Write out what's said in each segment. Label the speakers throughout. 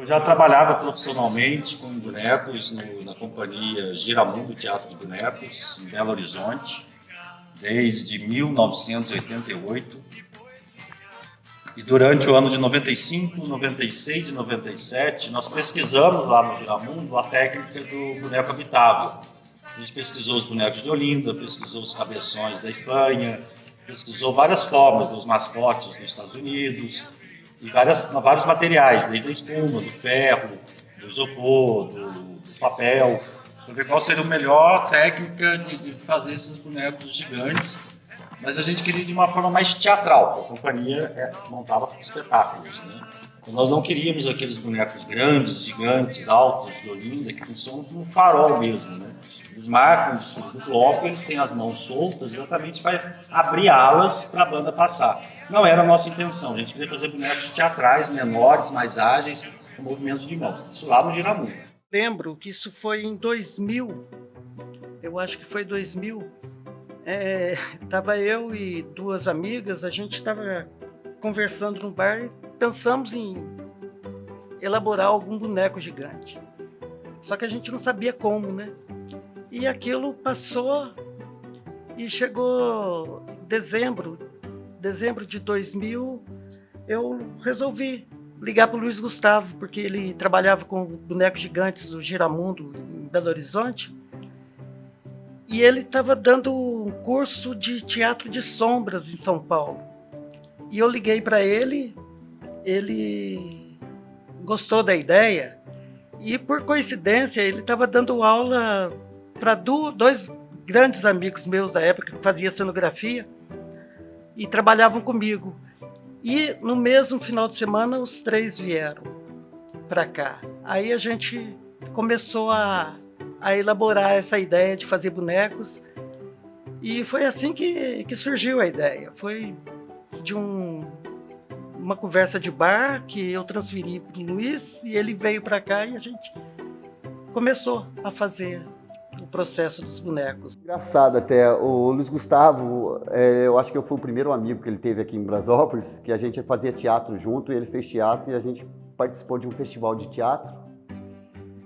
Speaker 1: já trabalhava profissionalmente com bonecos na companhia Giramundo Teatro de Bonecos, em Belo Horizonte, desde 1988. E durante o ano de 95, 96 e 97, nós pesquisamos lá no Giramundo a técnica do boneco habitável. A gente pesquisou os bonecos de Olinda, pesquisou os cabeções da Espanha, pesquisou várias formas dos mascotes dos Estados Unidos e vários materiais, desde a espuma, do ferro, do isopor, do papel, para ver qual seria a melhor técnica de fazer esses bonecos gigantes. Mas a gente queria de uma forma mais teatral, a companhia montava espetáculos, né? Então nós não queríamos aqueles bonecos grandes, gigantes, altos, de Olinda, que funcionam como um farol mesmo, né? Eles marcam o destino do bloco, eles têm as mãos soltas exatamente para abrir alas para a banda passar. Não era a nossa intenção, a gente queria fazer bonecos teatrais, menores, mais ágeis, com movimentos de mão. Isso lá no Giramundo.
Speaker 2: Lembro que isso foi em 2000, eu acho que foi 2000. Tava eu e duas amigas, a gente estava conversando no bar e pensamos em elaborar algum boneco gigante. Só que a gente não sabia como, né? E aquilo passou e chegou dezembro de 2000, eu resolvi ligar para o Luiz Gustavo, porque ele trabalhava com bonecos gigantes do Giramundo em Belo Horizonte. E ele estava dando um curso de teatro de sombras em São Paulo. E eu liguei para ele, ele gostou da ideia e, por coincidência, ele estava dando aula para dois grandes amigos meus da época que faziam cenografia e trabalhavam comigo. E no mesmo final de semana os três vieram para cá. Aí a gente começou a elaborar essa ideia de fazer bonecos e foi assim que surgiu a ideia. Foi de uma conversa de bar que eu transferi para o Luiz e ele veio para cá e a gente começou a fazer o processo dos bonecos.
Speaker 3: Engraçado até, o Luiz Gustavo, eu acho que eu fui o primeiro amigo que ele teve aqui em Brasópolis, que a gente fazia teatro junto, ele fez teatro e a gente participou de um festival de teatro.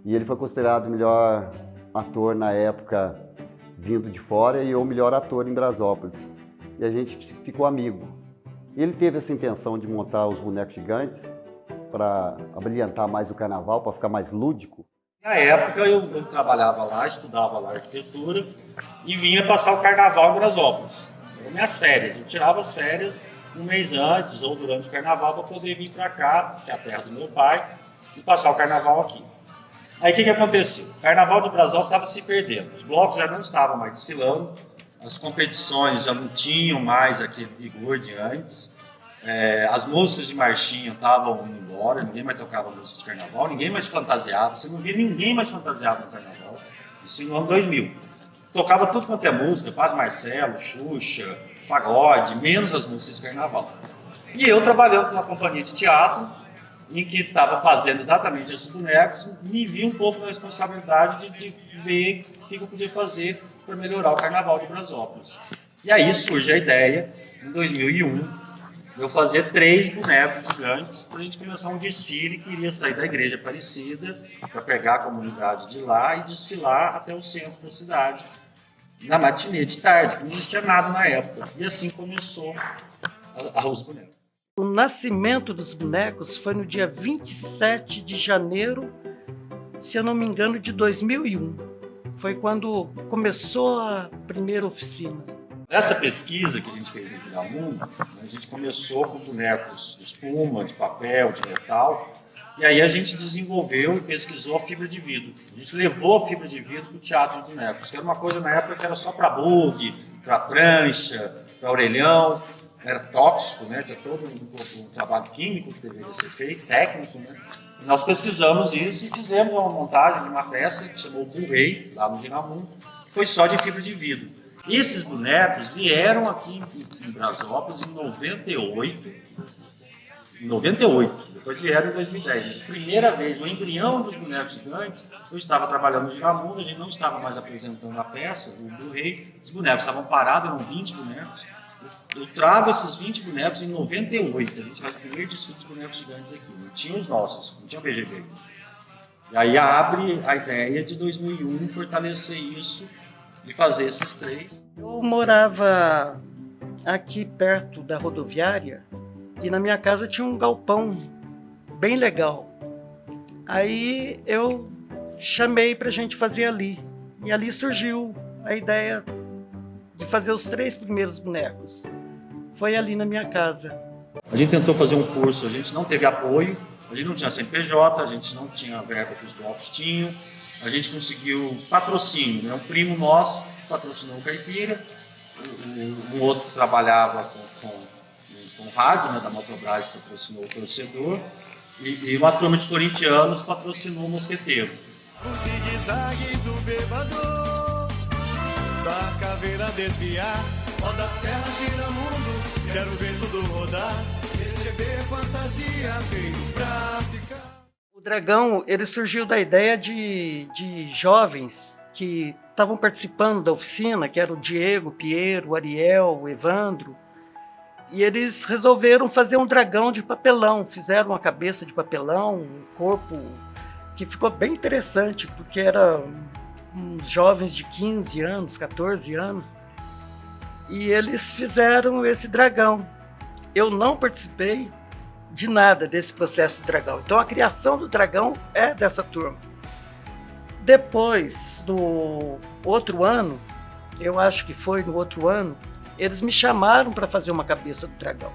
Speaker 3: E ele foi considerado o melhor ator na época vindo de fora e eu o melhor ator em Brasópolis. E a gente ficou amigo. Ele teve essa intenção de montar os bonecos gigantes para abrilhantar mais o carnaval, para ficar mais lúdico.
Speaker 1: Na época eu trabalhava lá, estudava lá arquitetura e vinha passar o carnaval em Brasópolis. Eram minhas férias, eu tirava as férias um mês antes ou durante o carnaval para poder vir para cá, que é a terra do meu pai, e passar o carnaval aqui. Aí o que aconteceu? O carnaval de Brasópolis estava se perdendo, os blocos já não estavam mais desfilando, as competições já não tinham mais aquele vigor de antes, as músicas de marchinha estavam indo embora, ninguém mais tocava música de carnaval, ninguém mais fantasiava, você não via ninguém mais fantasiado no carnaval, isso no ano 2000. Tocava tudo quanto é música, Padre Marcelo, Xuxa, pagode, menos as músicas de carnaval. E eu trabalhando com uma companhia de teatro, em que estava fazendo exatamente esses bonecos, me vi um pouco na responsabilidade de ver o que eu podia fazer para melhorar o carnaval de Brasópolis. E aí surge a ideia, em 2001, de eu fazer 3 bonecos gigantes para a gente começar um desfile que iria sair da Igreja Aparecida para pegar a comunidade de lá e desfilar até o centro da cidade, na matinê de tarde, que não existia nada na época. E assim começou os bonecos.
Speaker 2: O nascimento dos bonecos foi no dia 27 de janeiro, se eu não me engano, de 2001. Foi quando começou a primeira oficina.
Speaker 1: Nessa pesquisa que a gente fez no Giramundo, a gente começou com bonecos de espuma, de papel, de metal, e aí a gente desenvolveu e pesquisou a fibra de vidro. A gente levou a fibra de vidro para o teatro de bonecos, que era uma coisa na época que era só para bug, para prancha, para orelhão. Era tóxico, né? Tinha todo um trabalho químico que deveria ser feito, técnico, né? E nós pesquisamos isso e fizemos uma montagem de uma peça que chamou Bull Rei, lá no Giramundo, que foi só de fibra de vidro. Esses bonecos vieram aqui em Brasópolis em 98, depois vieram em 2010. Mas, primeira vez, o embrião dos bonecos gigantes, eu estava trabalhando no Giramundo, a gente não estava mais apresentando a peça, o Bull Rei, os bonecos estavam parados, eram 20 bonecos. Eu trago esses 20 bonecos em 98. A gente faz o primeiro desfile de bonecos gigantes aqui. Não tinha os nossos, não tinha o BGB ainda. E aí abre a ideia de 2001 fortalecer isso e fazer esses 3.
Speaker 2: Eu morava aqui perto da rodoviária e na minha casa tinha um galpão bem legal. Aí eu chamei pra gente fazer ali. E ali surgiu a ideia de fazer os 3 primeiros bonecos. Foi ali na minha casa.
Speaker 1: A gente tentou fazer um curso, a gente não teve apoio, a gente não tinha CNPJ, a gente não tinha verba que os blocos tinham, a gente conseguiu patrocínio, né? Um primo nosso patrocinou o Caipira, um outro que trabalhava com rádio, né, da Motobras, patrocinou o Torcedor, e uma turma de corintianos patrocinou o Mosqueteiro.
Speaker 4: O zigue-zague do bebador, da caveira desviar, roda a terra, gira mundo, quero ver tudo rodar, receber fantasia, veio pra ficar.
Speaker 2: O Dragão, ele surgiu da ideia de jovens que estavam participando da oficina, que era o Diego, o Piero, o Ariel, o Evandro, e eles resolveram fazer um dragão de papelão, fizeram uma cabeça de papelão, um corpo que ficou bem interessante, porque eram uns jovens de 15 anos, 14 anos, e eles fizeram esse dragão. Eu não participei de nada desse processo de dragão, então a criação do dragão é dessa turma. Depois, no outro ano, eu acho que foi no outro ano, eles me chamaram para fazer uma cabeça do dragão.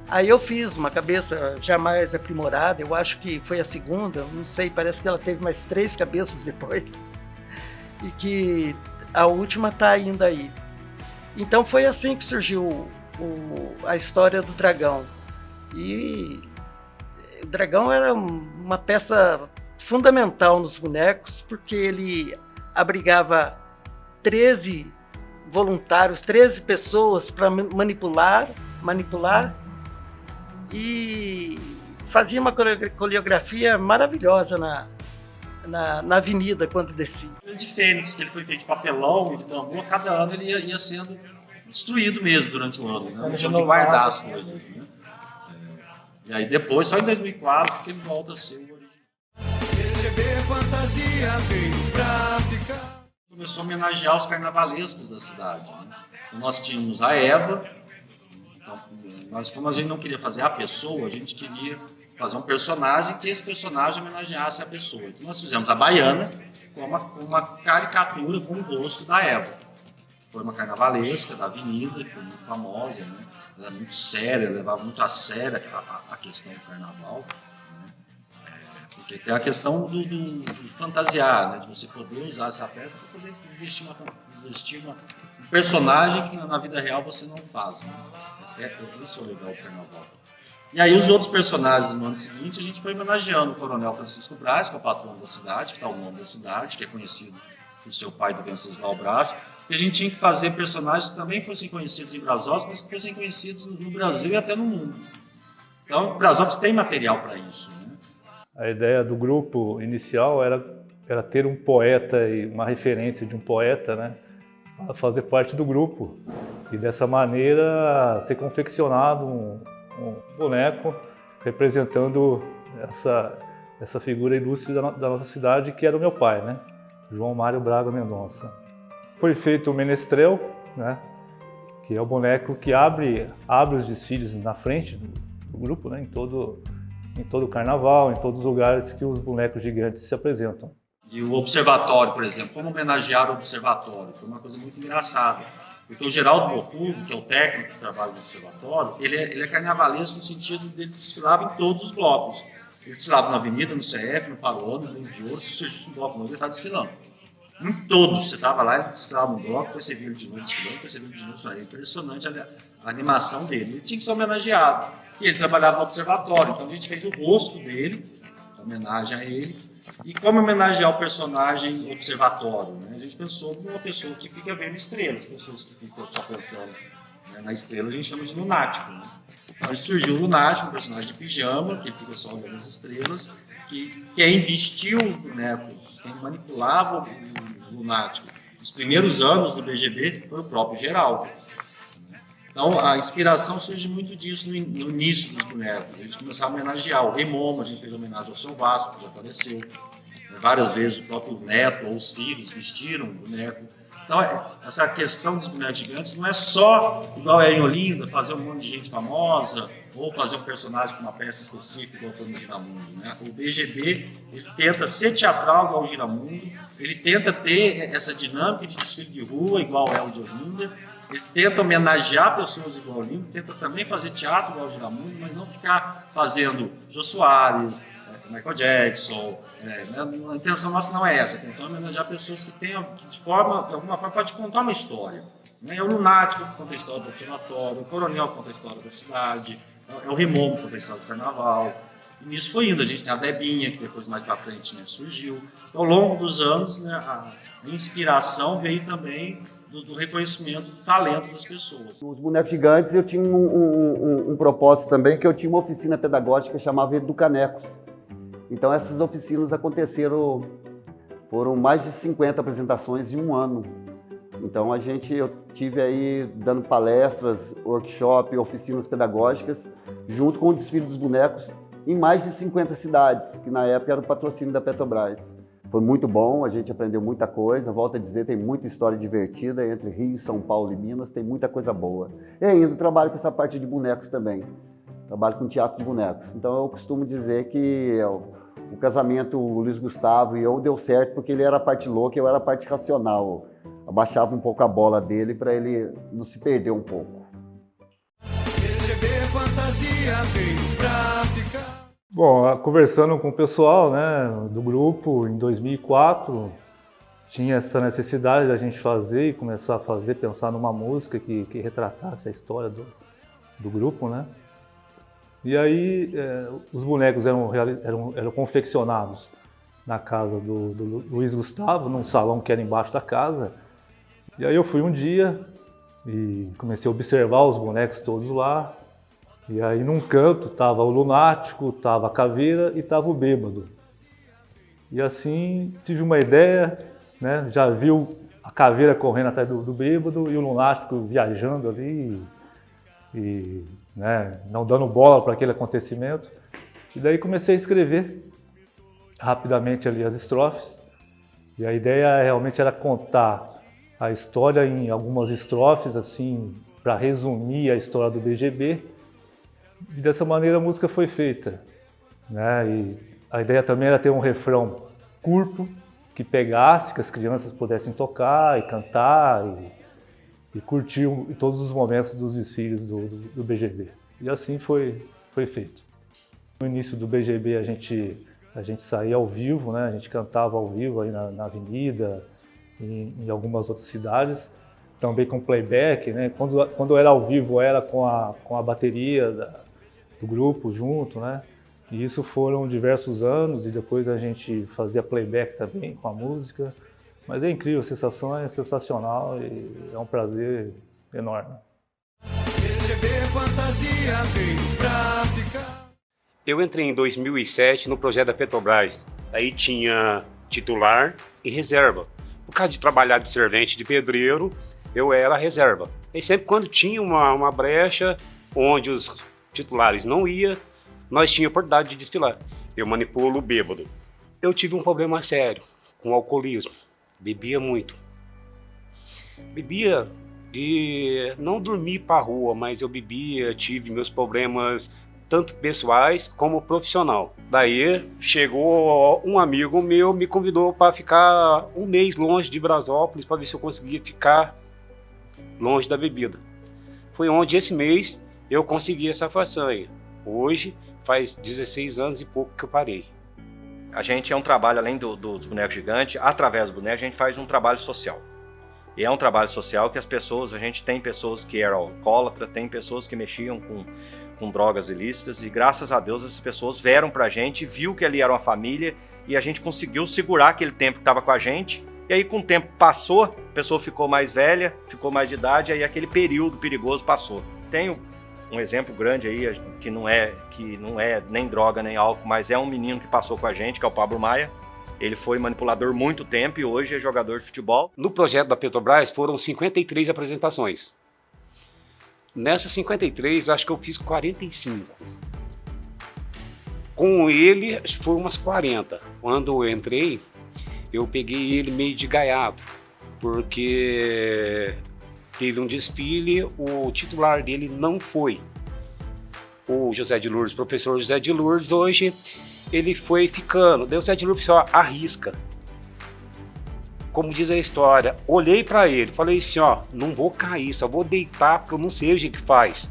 Speaker 2: Aí eu fiz uma cabeça jamais aprimorada, eu acho que foi a segunda, não sei, parece que ela teve mais 3 cabeças depois. E que a última está ainda aí. Então foi assim que surgiu a história do dragão. E o dragão era uma peça fundamental nos bonecos, porque ele abrigava 13 voluntários, 13 pessoas para manipular, e fazia uma coreografia maravilhosa na avenida quando descia.
Speaker 1: De Fênix, que ele foi feito de papelão e de bambu, cada ano ele ia sendo destruído mesmo durante o ano, né? Não tinha que guardar as coisas, né? E aí depois, só em 2004, que ele volta a ser o original.
Speaker 4: Receber fantasia, veio pra ficar.
Speaker 1: Começou a homenagear os carnavalescos da cidade, né? Então, nós tínhamos a Eva. Então, como a gente não queria fazer a pessoa, a gente queria fazer um personagem que esse personagem homenageasse a pessoa. Então nós fizemos a Baiana com uma caricatura com o rosto da Eva. Foi uma carnavalesca da avenida, que foi muito famosa, né? Ela era muito séria, levava muito a sério a questão do carnaval, né? Porque tem a questão do fantasiar, né? De você poder usar essa peça para poder vestir um personagem que na vida real você não faz, né? Esse é o legal do carnaval. E aí os outros personagens no ano seguinte, a gente foi homenageando o Coronel Francisco Brás, que é o patrono da cidade, que está o nome da cidade, que é conhecido por seu pai do Venceslau Brás, e a gente tinha que fazer personagens que também fossem conhecidos em Brasópolis, mas que fossem conhecidos no Brasil e até no mundo. Então, Brasópolis tem material para isso, né?
Speaker 5: A ideia do grupo inicial era ter um poeta e uma referência de um poeta, né, para fazer parte do grupo. E dessa maneira ser confeccionado um boneco representando essa figura ilustre da nossa cidade, que era o meu pai, né? João Mário Braga Mendonça. Foi feito o menestrel, né? Que é o boneco que abre os desfiles na frente do grupo, né? Em todo o carnaval, em todos os lugares que os bonecos gigantes se apresentam.
Speaker 1: E o observatório, por exemplo, como homenagear o observatório? Foi uma coisa muito engraçada. Porque o Geraldo Bocudo, que é o técnico que trabalha no observatório, ele é carnavalesco no sentido de ele desfilava em todos os blocos. Ele desfilava na Avenida, no CF, no Paruano, no Rio de Ouro, se surgisse um bloco novo, ele estava desfilando. Em todos, você estava lá, ele desfilava um bloco, depois você via ele de novo desfilando, depois você via ele de novo. É impressionante a animação dele. Ele tinha que ser homenageado. E ele trabalhava no observatório, então a gente fez o rosto dele, homenagem a ele. E como homenagear o personagem observatório, né? A gente pensou numa pessoa que fica vendo estrelas, pessoas que ficam só pensando, né, na estrela, a gente chama de lunático, né? Então surgiu o lunático, um personagem de pijama, que fica só olhando as estrelas, que quem vestiu os bonecos, quem manipulava o lunático nos primeiros anos do BGB foi o próprio Geraldo. Então, a inspiração surge muito disso no início dos bonecos. A gente começou a homenagear o Rei Momo, a gente fez homenagem ao Seu Vasco, que já faleceu. Várias vezes o próprio neto ou os filhos vestiram o boneco. Então, essa questão dos bonecos gigantes não é só, igual é em Olinda, fazer um monte de gente famosa ou fazer um personagem com uma peça específica, igual foi no Giramundo, né? O BGB, ele tenta ser teatral igual o Giramundo, ele tenta ter essa dinâmica de desfile de rua, igual é o de Olinda, ele tenta homenagear pessoas igual o Olinda, tenta também fazer teatro igual o Giramundo, mas não ficar fazendo Jô Soares, Michael Jackson, a intenção nossa não é essa, a intenção é homenagear pessoas que tenham, que de alguma forma pode contar uma história. É o Lunático que conta a história do observatório, o Coronel que conta a história da cidade, é o Rei Momo que conta a história do carnaval. E nisso foi indo, a gente tem a Debinha, que depois mais para frente, né, surgiu. Ao longo dos anos, né, a inspiração veio também do reconhecimento do talento das pessoas.
Speaker 3: Os bonecos gigantes eu tinha um propósito também, que eu tinha uma oficina pedagógica que chamava Educanecos. Então essas oficinas aconteceram, foram mais de 50 apresentações em um ano. Então eu tive aí dando palestras, workshop, oficinas pedagógicas, junto com o desfile dos bonecos, em mais de 50 cidades, que na época era o patrocínio da Petrobras. Foi muito bom, a gente aprendeu muita coisa, volto a dizer, tem muita história divertida entre Rio, São Paulo e Minas, tem muita coisa boa. E ainda trabalho com essa parte de bonecos também, trabalho com teatro de bonecos. Então eu costumo dizer que o casamento, o Luiz Gustavo e eu deu certo porque ele era a parte louca e eu era a parte racional. Abaixava um pouco a bola dele para ele não se perder um pouco.
Speaker 4: BGB Fantasia veio pra ficar.
Speaker 5: Bom, conversando com o pessoal, né, do grupo, em 2004, tinha essa necessidade da gente fazer e começar a fazer, pensar numa música que retratasse a história do grupo, né? E aí os bonecos eram confeccionados na casa do Luiz Gustavo, num salão que era embaixo da casa. E aí eu fui um dia e comecei a observar os bonecos todos lá. E aí num canto estava o Lunático, estava a Caveira e estava o Bêbado. E assim tive uma ideia, né? Já viu a Caveira correndo atrás do Bêbado e o Lunático viajando ali e né, não dando bola para aquele acontecimento. E daí comecei a escrever rapidamente ali as estrofes. E a ideia realmente era contar a história em algumas estrofes, assim, para resumir a história do BGB. E dessa maneira a música foi feita, né? E a ideia também era ter um refrão curto, que pegasse, que as crianças pudessem tocar e cantar e curtir em todos os momentos dos desfiles do BGB. E assim foi feito. No início do BGB a gente saía ao vivo, né? A gente cantava ao vivo aí na avenida, em algumas outras cidades, também com playback, né? Quando era ao vivo era com a bateria do grupo junto, né? E isso foram diversos anos e depois a gente fazia playback também com a música. Mas é incrível, a sensação é sensacional e é um prazer enorme.
Speaker 4: BGB Fantasia veio pra ficar.
Speaker 6: Eu entrei em 2007 no projeto da Petrobras. Aí tinha titular e reserva. Por causa de trabalhar de servente de pedreiro, eu era reserva. E sempre quando tinha uma brecha onde os titulares não iam, nós tínhamos a oportunidade de desfilar. Eu manipulo o Bêbado. Eu tive um problema sério com o alcoolismo. Bebia muito. Bebia de não dormir para a rua, mas eu bebia, tive meus problemas tanto pessoais como profissional. Daí chegou um amigo meu, me convidou para ficar um mês longe de Brasópolis para ver se eu conseguia ficar longe da bebida. Foi onde esse mês eu consegui essa façanha. Hoje faz 16 anos e pouco que eu parei.
Speaker 7: A gente é um trabalho, além dos bonecos gigantes, através dos bonecos a gente faz um trabalho social. E é um trabalho social que as pessoas, a gente tem pessoas que eram alcoólatras, tem pessoas que mexiam com drogas ilícitas e graças a Deus essas pessoas vieram pra gente, viu que ali era uma família e a gente conseguiu segurar aquele tempo que estava com a gente. E aí com o tempo passou, a pessoa ficou mais velha, ficou mais de idade, aí aquele período perigoso passou. Tenho um exemplo grande aí, que não é nem droga nem álcool, mas é um menino que passou com a gente, que é o Pablo Maia. Ele foi manipulador muito tempo e hoje é jogador de futebol.
Speaker 6: No projeto da Petrobras foram 53 apresentações. Nessa 53, acho que eu fiz 45. Com ele, acho que foi umas 40. Quando eu entrei, eu peguei ele meio de gaiato, porque teve um desfile, o titular dele não foi. O José de Lourdes, o professor José de Lourdes, hoje ele foi ficando. Daí o José de Lourdes só arrisca. Como diz a história, olhei para ele, falei assim, ó, não vou cair, só vou deitar porque eu não sei o que faz.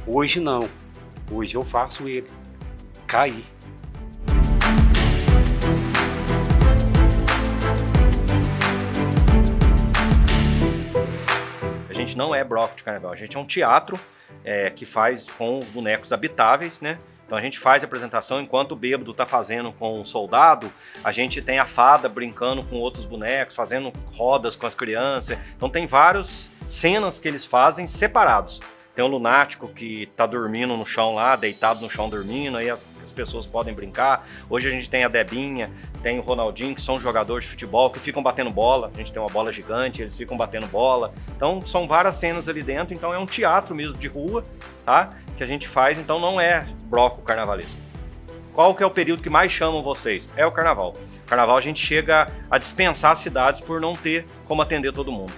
Speaker 6: Hoje não, hoje eu faço ele cair.
Speaker 7: A gente não é bloco de carnaval, a gente é um teatro que faz com bonecos habitáveis, né? Então a gente faz a apresentação enquanto o bêbado está fazendo com o soldado, a gente tem a fada brincando com outros bonecos, fazendo rodas com as crianças. Então tem várias cenas que eles fazem separados. Tem o lunático que está dormindo no chão lá, deitado no chão dormindo, aí as pessoas podem brincar. Hoje a gente tem a Debinha, tem o Ronaldinho, que são jogadores de futebol que ficam batendo bola. A gente tem uma bola gigante, eles ficam batendo bola. Então são várias cenas ali dentro, então é um teatro mesmo de rua, tá? Que a gente faz, então não é bloco carnavalesco. Qual que é o período que mais chamam vocês? É o carnaval. Carnaval a gente chega a dispensar as cidades por não ter como atender todo mundo.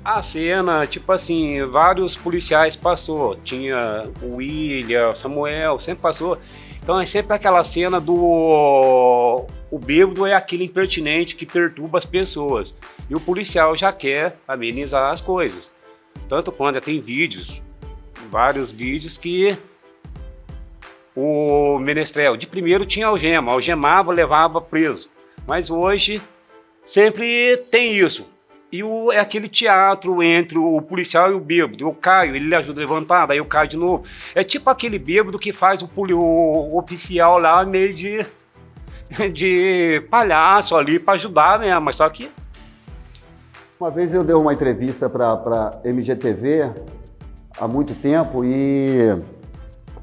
Speaker 6: A cena, tipo assim, vários policiais passou. Tinha o William, o Samuel, sempre passou. Então é sempre aquela cena do... O bêbado é aquele impertinente que perturba as pessoas. E o policial já quer amenizar as coisas. Tanto quando tem vídeos, vários vídeos que o menestrel de primeiro tinha algema, algemava, levava preso. Mas hoje sempre tem isso. E é aquele teatro entre o policial e o bêbado. Eu caio, ele ajuda a levantar, daí eu caio de novo. É tipo aquele bêbado que faz o oficial lá meio de palhaço ali para ajudar, né? Mas só que...
Speaker 3: Uma vez eu dei uma entrevista para MGTV há muito tempo e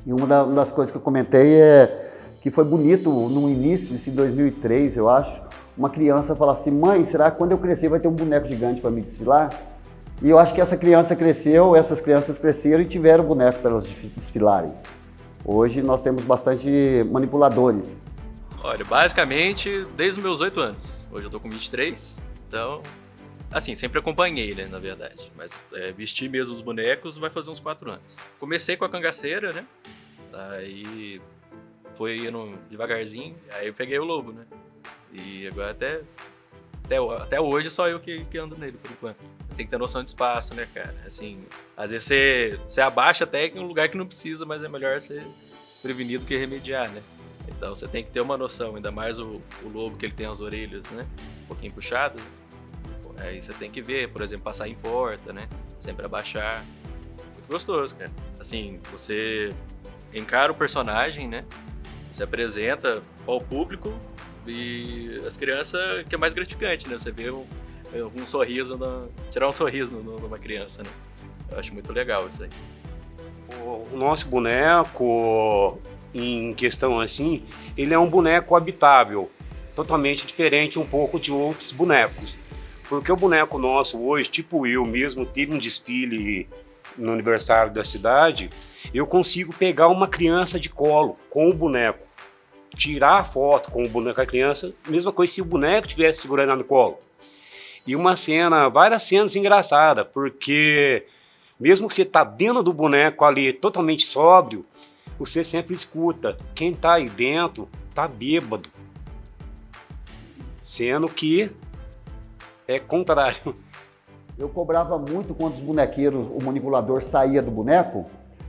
Speaker 3: uma das coisas que eu comentei é que foi bonito no início, em 2003, eu acho, uma criança falar assim, mãe, será que quando eu crescer vai ter um boneco gigante para me desfilar? E eu acho que essa criança cresceu, essas crianças cresceram e tiveram boneco para elas desfilarem. Hoje nós temos bastante manipuladores.
Speaker 8: Olha, basicamente desde os meus 8 anos. Hoje eu tô com 23, então, assim, sempre acompanhei, né, na verdade. Mas vestir mesmo os bonecos vai fazer uns 4 anos. Comecei com a cangaceira, né, aí foi indo devagarzinho, aí eu peguei o lobo, né. E agora até hoje só eu que ando nele, por enquanto. Tem que ter noção de espaço, né, cara? Assim, às vezes você abaixa até em um lugar que não precisa, mas é melhor ser prevenido que remediar, né? Então você tem que ter uma noção, ainda mais o lobo que ele tem as orelhas, né? Um pouquinho puxadas. Aí você tem que ver, por exemplo, passar em porta, né? Sempre abaixar. Muito gostoso, cara. Assim, você encara o personagem, né? Você apresenta ao público. E as crianças, que é mais gratificante, né? Você vê um sorriso, tirar um sorriso numa criança, né? Eu acho muito legal isso aí.
Speaker 6: O nosso boneco, em questão assim, ele é um boneco habitável, totalmente diferente um pouco de outros bonecos. Porque o boneco nosso hoje, tipo eu mesmo, teve um desfile no aniversário da cidade, eu consigo pegar uma criança de colo com o boneco. Tirar a foto com o boneco da criança, mesma coisa se o boneco estivesse segurando no colo. E várias cenas engraçadas, porque mesmo que você está dentro do boneco ali, totalmente sóbrio, você sempre escuta, quem está aí dentro está bêbado. Sendo que é contrário.
Speaker 3: Eu cobrava muito quando os bonequeiros, o manipulador saía do boneco,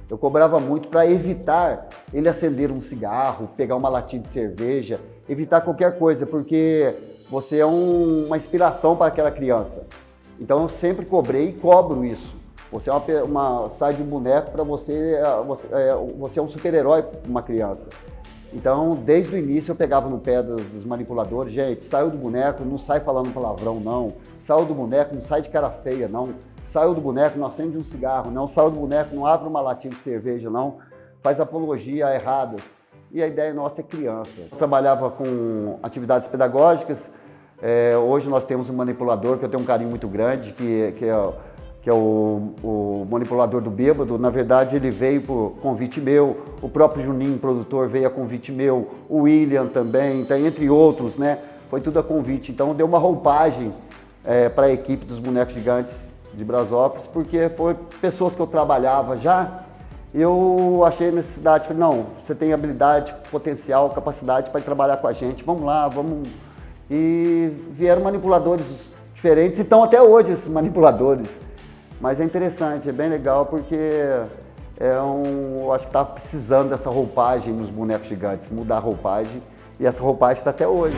Speaker 3: eu cobrava muito para evitar ele acender um cigarro, pegar uma latinha de cerveja, evitar qualquer coisa, porque você é uma inspiração para aquela criança. Então eu sempre cobrei e cobro isso. Você sai de um boneco para você é um super-herói para uma criança. Então, desde o início eu pegava no pé dos manipuladores, gente, saiu do boneco, não sai falando palavrão não, saiu do boneco, não sai de cara feia não, saiu do boneco, não acende um cigarro, não saiu do boneco, não abre uma latinha de cerveja, não, faz apologia a erradas. E a ideia nossa é criança. Eu trabalhava com atividades pedagógicas, hoje nós temos um manipulador que eu tenho um carinho muito grande, que é que é o manipulador do bêbado. Na verdade, ele veio por convite meu, o próprio Juninho, produtor, veio a convite meu, o William também, então, entre outros, né? Foi tudo a convite. Então, deu uma roupagem para a equipe dos Bonecos Gigantes de Brasópolis, porque foi pessoas que eu trabalhava já. Eu achei necessidade, falei, não, você tem habilidade, potencial, capacidade para trabalhar com a gente, vamos lá, vamos. E vieram manipuladores diferentes, e estão até hoje esses manipuladores. Mas é interessante, é bem legal, porque eu acho que estava precisando dessa roupagem nos Bonecos Gigantes, mudar a roupagem, e essa roupagem está até hoje.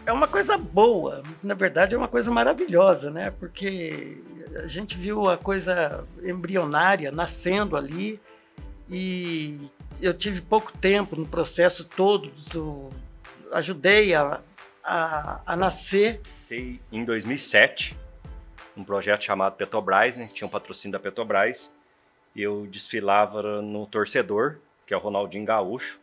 Speaker 2: É uma coisa boa, na verdade é uma coisa maravilhosa, né? Porque a gente viu a coisa embrionária nascendo ali, e eu tive pouco tempo no processo todo, ajudei a nascer.
Speaker 7: Em 2007, um projeto chamado Petrobras, né? Tinha um patrocínio da Petrobras, e eu desfilava no Torcedor, que é o Ronaldinho Gaúcho.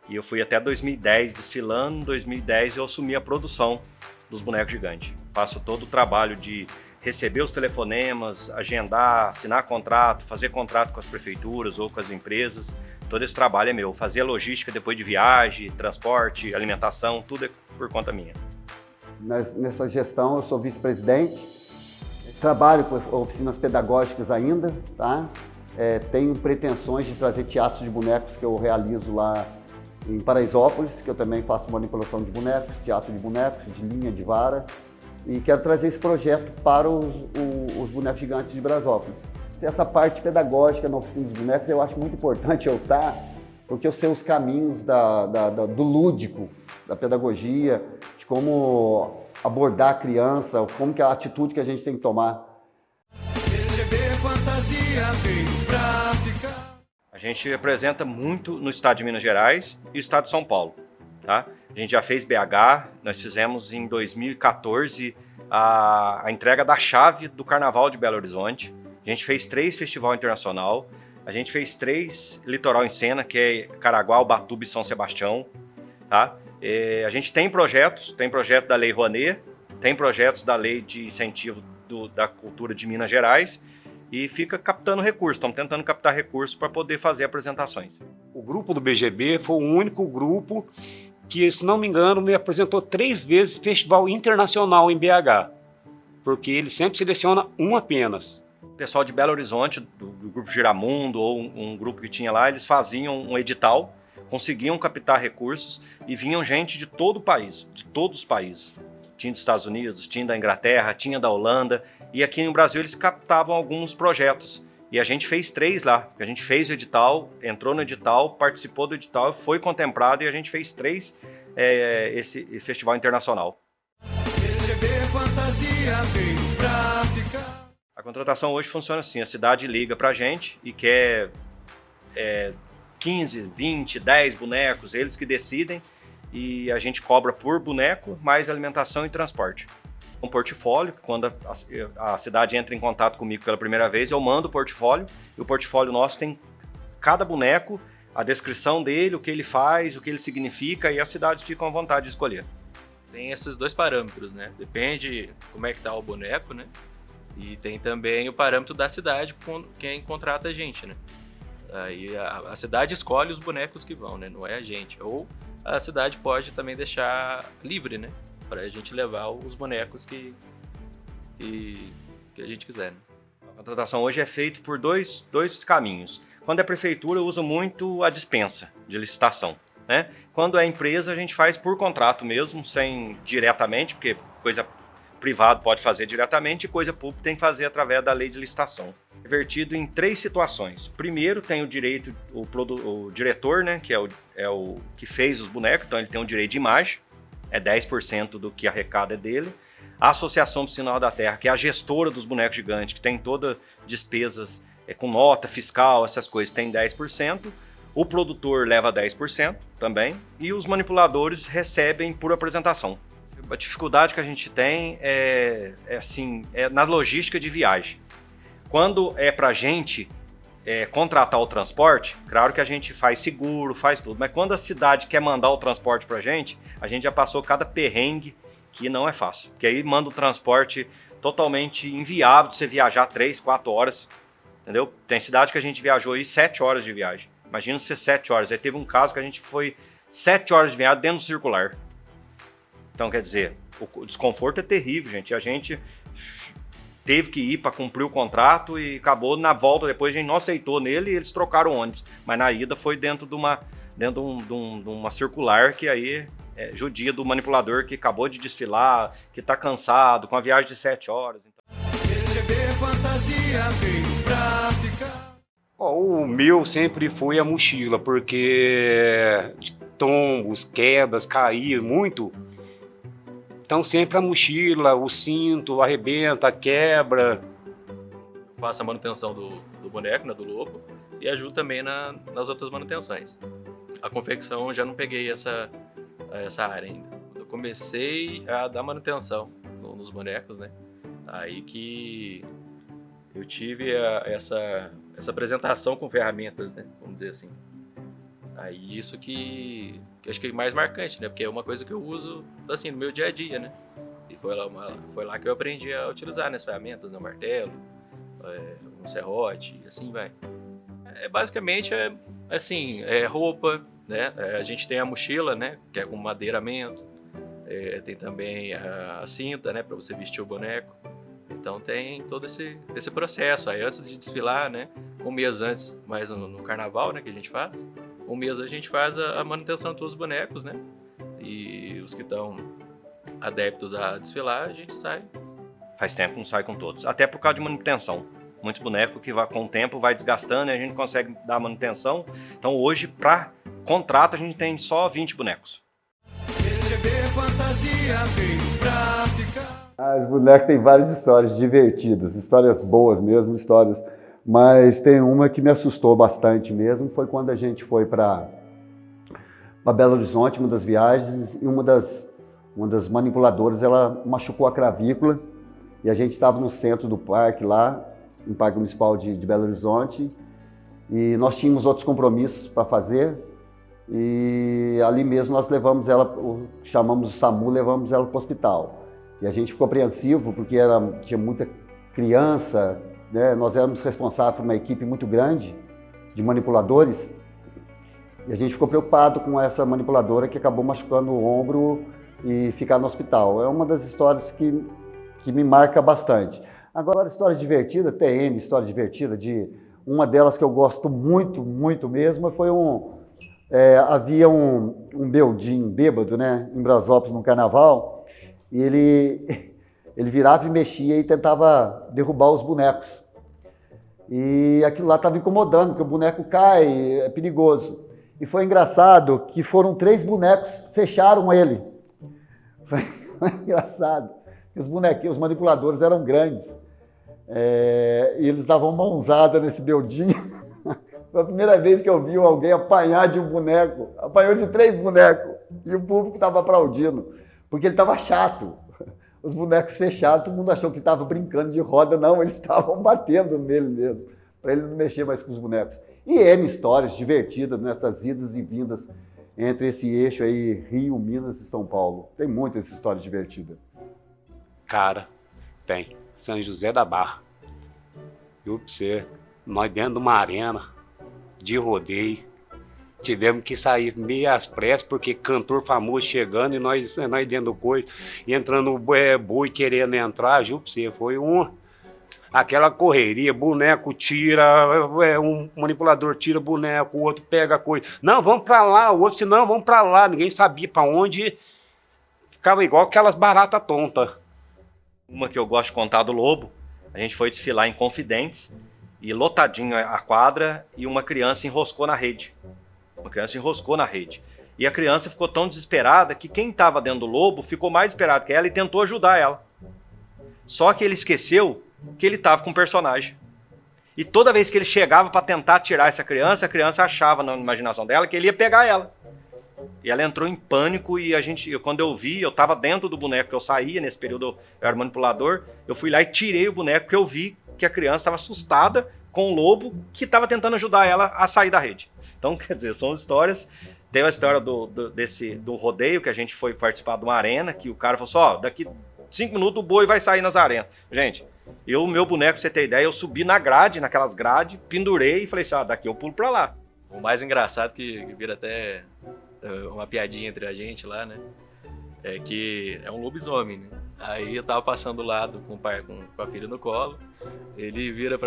Speaker 7: E eu fui até 2010 desfilando. Em 2010 eu assumi a produção dos Bonecos Gigantes. Faço todo o trabalho de receber os telefonemas, agendar, assinar contrato, fazer contrato com as prefeituras ou com as empresas. Todo esse trabalho é meu. Fazer a logística depois de viagem, transporte, alimentação, tudo é por conta minha.
Speaker 3: Nessa gestão eu sou vice-presidente, trabalho com oficinas pedagógicas ainda, tá? Tenho pretensões de trazer teatros de bonecos que eu realizo lá em Paraisópolis, que eu também faço manipulação de bonecos, teatro de bonecos, de linha, de vara, e quero trazer esse projeto para os Bonecos Gigantes de Brasópolis. Essa parte pedagógica na oficina dos bonecos eu acho muito importante eu estar, porque eu sei os caminhos do lúdico, da pedagogia, de como abordar a criança, como que é a atitude que a gente tem que tomar.
Speaker 7: A gente representa muito no estado de Minas Gerais e o estado de São Paulo, tá? A gente já fez BH, nós fizemos em 2014 a entrega da chave do Carnaval de Belo Horizonte. A gente fez 3 Festival Internacional, a gente fez 3 Litoral em Cena, que é Caraguá, Ubatuba e São Sebastião, tá? A gente tem projeto da Lei Rouanet, tem projetos da Lei de Incentivo da Cultura de Minas Gerais, e fica captando recursos, estamos tentando captar recursos para poder fazer apresentações.
Speaker 6: O grupo do BGB foi o único grupo que, se não me engano, me apresentou 3 vezes Festival Internacional em BH, porque ele sempre seleciona um apenas.
Speaker 7: O pessoal de Belo Horizonte, do grupo Giramundo, ou um grupo que tinha lá, eles faziam um edital, conseguiam captar recursos e vinham gente de todo o país, de todos os países. Tinha dos Estados Unidos, tinha da Inglaterra, tinha da Holanda, e aqui no Brasil eles captavam alguns projetos. E a gente fez 3 lá, a gente fez o edital, entrou no edital, participou do edital, foi contemplado e a gente fez 3 esse festival internacional. A contratação hoje funciona assim, a cidade liga pra gente e quer 15, 20, 10 bonecos, eles que decidem, e a gente cobra por boneco, mais alimentação e transporte. Um portfólio, quando a cidade entra em contato comigo pela primeira vez, eu mando o portfólio, e o portfólio nosso tem cada boneco, a descrição dele, o que ele faz, o que ele significa, e as cidades ficam à vontade de escolher.
Speaker 8: Tem esses 2 parâmetros, né? Depende como é que tá o boneco, né? E tem também o parâmetro da cidade com quem contrata a gente, né? Aí a cidade escolhe os bonecos que vão, né? Não é a gente. Ou a cidade pode também deixar livre, né? Para a gente levar os bonecos que a gente quiser. Né?
Speaker 7: A contratação hoje é feita por dois caminhos. Quando é prefeitura, usa muito a dispensa de licitação, né? Quando é empresa, a gente faz por contrato mesmo, sem diretamente, porque coisa privada pode fazer diretamente e coisa pública tem que fazer através da lei de licitação. É vertido em 3 situações. Primeiro, tem o direito, o diretor, né, que é o que fez os bonecos, então ele tem um direito de imagem, é 10% do que arrecada é dele. A Associação Vicinal da Terra, que é a gestora dos bonecos gigantes, que tem todas despesas com nota fiscal, essas coisas, tem 10%. O produtor leva 10% também. E os manipuladores recebem por apresentação. A dificuldade que a gente tem é na logística de viagem. Quando é para a gente contratar o transporte, claro que a gente faz seguro, faz tudo, mas quando a cidade quer mandar o transporte para a gente já passou cada perrengue que não é fácil. Porque aí manda o transporte totalmente inviável de você viajar 3, 4 horas, entendeu? Tem cidade que a gente viajou aí 7 horas de viagem. Imagina ser 7 horas. Aí teve um caso que a gente foi 7 horas de viagem dentro do circular. Então, quer dizer, o desconforto é terrível, gente. A gente teve que ir para cumprir o contrato e acabou na volta. Depois a gente não aceitou nele e eles trocaram o ônibus. Mas na ida foi dentro de uma circular que aí judia do manipulador que acabou de desfilar, que está cansado, com a viagem de 7 horas.
Speaker 4: Receber fantasia veio pra ficar.
Speaker 6: O meu sempre foi a mochila, porque de tombos, quedas, cair muito. Então sempre a mochila, o cinto, arrebenta, quebra.
Speaker 8: Faço a manutenção do boneco, né, do lobo, e ajudo também nas outras manutenções. A confecção eu já não peguei essa área ainda. Eu comecei a dar manutenção nos bonecos, né? Aí que eu tive essa apresentação com ferramentas, né? Vamos dizer assim. Aí isso que acho que é mais marcante, né? Porque é uma coisa que eu uso assim no meu dia a dia, né? E foi lá que eu aprendi a utilizar, né, as ferramentas, né? O martelo, um serrote, e assim vai. Basicamente assim, roupa, né? A gente tem a mochila, né? Que é com madeiramento. Tem também a cinta, né? Para você vestir o boneco. Então tem todo esse processo. Aí antes de desfilar, né? Um mês antes, mais no carnaval, né? Que a gente faz. Um mês a gente faz a manutenção de todos os bonecos, né? E os que estão adeptos a desfilar, a gente sai.
Speaker 7: Faz tempo que não sai com todos. Até por causa de manutenção. Muitos bonecos que com o tempo vai desgastando e a gente consegue dar manutenção. Então hoje, para contrato, a gente tem só 20 bonecos.
Speaker 4: Receber fantasia veio pra ficar.
Speaker 3: Os bonecos têm várias histórias divertidas, histórias boas mesmo, histórias... Mas tem uma que me assustou bastante mesmo, foi quando a gente foi para Belo Horizonte, uma das viagens, e uma das manipuladoras, ela machucou a clavícula, e a gente estava no centro do parque lá, no Parque Municipal de Belo Horizonte, e nós tínhamos outros compromissos para fazer, e ali mesmo nós levamos ela, chamamos o SAMU, levamos ela para o hospital. E a gente ficou apreensivo, porque tinha muita criança, né? Nós éramos responsáveis por uma equipe muito grande de manipuladores e a gente ficou preocupado com essa manipuladora que acabou machucando o ombro e ficar no hospital. É uma das histórias que me marca bastante. Agora, história divertida, tem história divertida, uma delas que eu gosto muito, muito mesmo, foi havia um beldinho bêbado, né, em Brasópolis, no carnaval, e ele virava e mexia e tentava derrubar os bonecos. E aquilo lá estava incomodando, porque o boneco cai, é perigoso. E foi engraçado que foram 3 bonecos, fecharam ele. Foi engraçado. Os manipuladores eram grandes. E eles davam mãozada nesse beldinho. Foi a primeira vez que eu vi alguém apanhar de um boneco. Apanhou de 3 bonecos. E o público estava aplaudindo, porque ele estava chato. Os bonecos fechados, todo mundo achou que estava brincando de roda. Não, eles estavam batendo nele mesmo, para ele não mexer mais com os bonecos. E N histórias divertidas nessas idas e vindas entre esse eixo aí, Rio, Minas e São Paulo. Tem muitas histórias divertidas.
Speaker 6: Cara, tem. São José da Barra. Eu pra você, nós dentro de uma arena de rodeio, tivemos que sair meio às pressas, porque cantor famoso chegando e nós dentro do coisa, e entrando boi querendo entrar, juro pra você, foi aquela correria, boneco tira, um manipulador tira boneco, o outro pega a coisa, não, vamos pra lá, o outro disse, não, vamos pra lá, ninguém sabia pra onde, ficava igual aquelas baratas tontas.
Speaker 7: Uma que eu gosto de contar do lobo, a gente foi desfilar em Confidentes, e lotadinho a quadra, e uma criança enroscou na rede. E a criança ficou tão desesperada que quem estava dentro do lobo ficou mais desesperado que ela e tentou ajudar ela. Só que ele esqueceu que ele estava com um personagem. E toda vez que ele chegava para tentar tirar essa criança, a criança achava na imaginação dela que ele ia pegar ela. E ela entrou em pânico e quando eu vi, eu estava dentro do boneco que eu saía, nesse período eu era manipulador, eu fui lá e tirei o boneco porque eu vi que a criança estava assustada com o lobo que estava tentando ajudar ela a sair da rede. Então, quer dizer, são histórias. Teve a história do rodeio, que a gente foi participar de uma arena, que o cara falou assim, daqui 5 minutos o boi vai sair nas arenas. Gente, meu boneco, pra você ter ideia, eu subi na grade, naquelas grades, pendurei e falei assim, daqui eu pulo pra lá.
Speaker 8: O mais engraçado que vira até uma piadinha entre a gente lá, né? É que é um lobisomem, né? Aí eu tava passando do lado com o pai, com a filha no colo, ele vira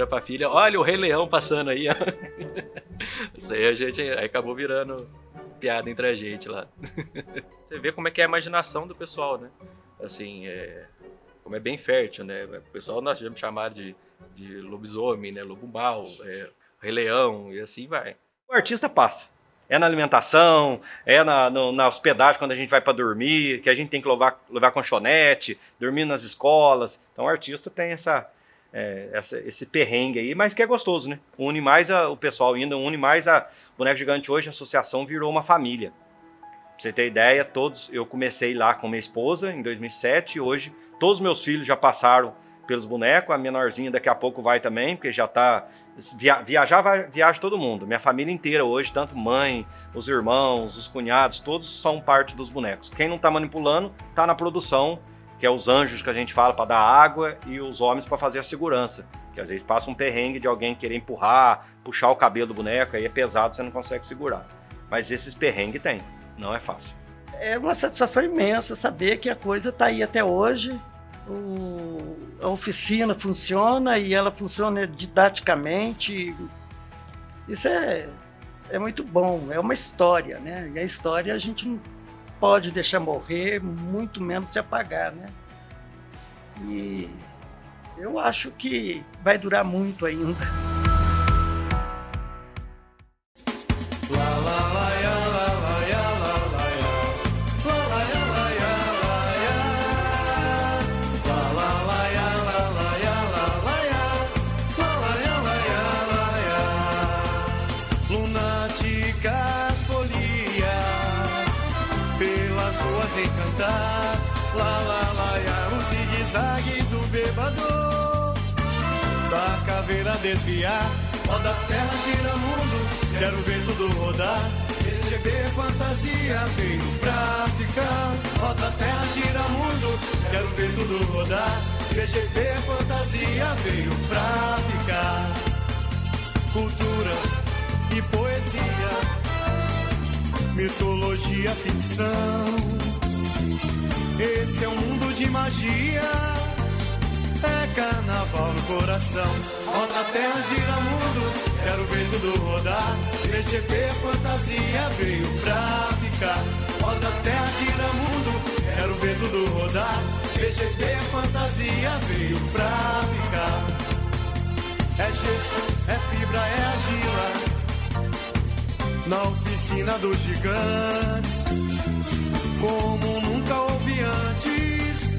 Speaker 8: pra filha, olha o Rei Leão passando aí, ó. Isso aí aí acabou virando piada entre a gente lá. Você vê como é que é a imaginação do pessoal, né? Assim, como é bem fértil, né? O pessoal nós já chamaram de lobisomem, né? Lobo mau, Rei Leão e assim vai.
Speaker 7: O artista passa. É na alimentação, na hospedagem quando a gente vai para dormir, que a gente tem que levar colchonete, dormir nas escolas. Então o artista tem esse perrengue aí, mas que é gostoso, né? Une mais o pessoal ainda, une mais a Boneco Gigante hoje, a associação virou uma família. Pra você ter ideia, eu comecei lá com minha esposa em 2007, hoje todos os meus filhos já passaram pelos bonecos, a menorzinha daqui a pouco vai também, porque já tá... Viaja todo mundo, minha família inteira hoje, tanto mãe, os irmãos, os cunhados, todos são parte dos bonecos. Quem não tá manipulando, tá na produção, que é os anjos que a gente fala para dar água e os homens para fazer a segurança, que às vezes passa um perrengue de alguém querer empurrar, puxar o cabelo do boneco, aí é pesado, você não consegue segurar. Mas esses perrengues tem, não é fácil.
Speaker 2: É uma satisfação imensa saber que a coisa tá aí até hoje. A oficina funciona e ela funciona didaticamente. Isso é muito bom, é uma história, né? E a história a gente não pode deixar morrer, muito menos se apagar, né? E eu acho que vai durar muito ainda.
Speaker 4: Lunáticas folias pelas ruas encantar, lá, lá, lá, ia, o zigue-zague do bêbado, da caveira desviar, roda a terra, gira mundo, quero ver tudo rodar, PGB fantasia veio pra ficar, roda a terra, gira mundo, quero ver tudo rodar, PGB fantasia veio pra ficar, cultura e poesia, mitologia, ficção. Esse é um mundo de magia, é carnaval no coração. Roda a terra, gira mundo, quero ver tudo rodar. PGB fantasia veio pra ficar. Roda a terra, gira mundo, quero ver tudo rodar. PGB fantasia veio pra ficar. É gesso, é fibra, é argila, na oficina dos gigantes, como nunca houve antes,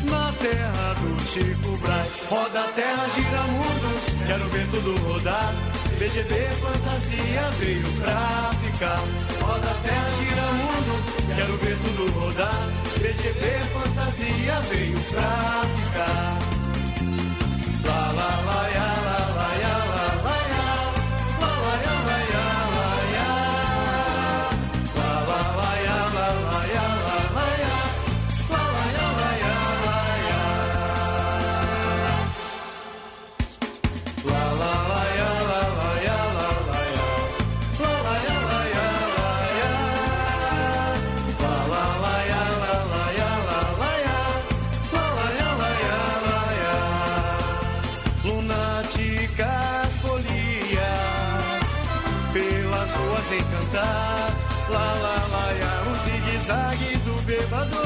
Speaker 4: na terra do Chico Brás. Roda a terra, gira mundo, quero ver tudo rodar. BGB fantasia veio pra ficar. Roda a terra, gira mundo, quero ver tudo rodar. BGB fantasia veio pra ficar. Lá, lá, lá, ya, lá, lá, ya, lá, lá, ya. Lunáticas folias pelas ruas encantar, lá, lá, lá, ya, o zigue-zague do bêbado,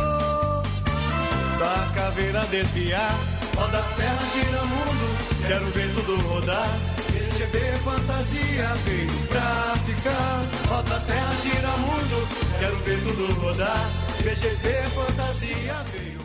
Speaker 4: da caveira desviar, roda a terra, gira mundo, quero ver tudo rodar. PGB fantasia veio pra ficar. Roda a terra, gira mundo, quero ver tudo rodar. PGB fantasia veio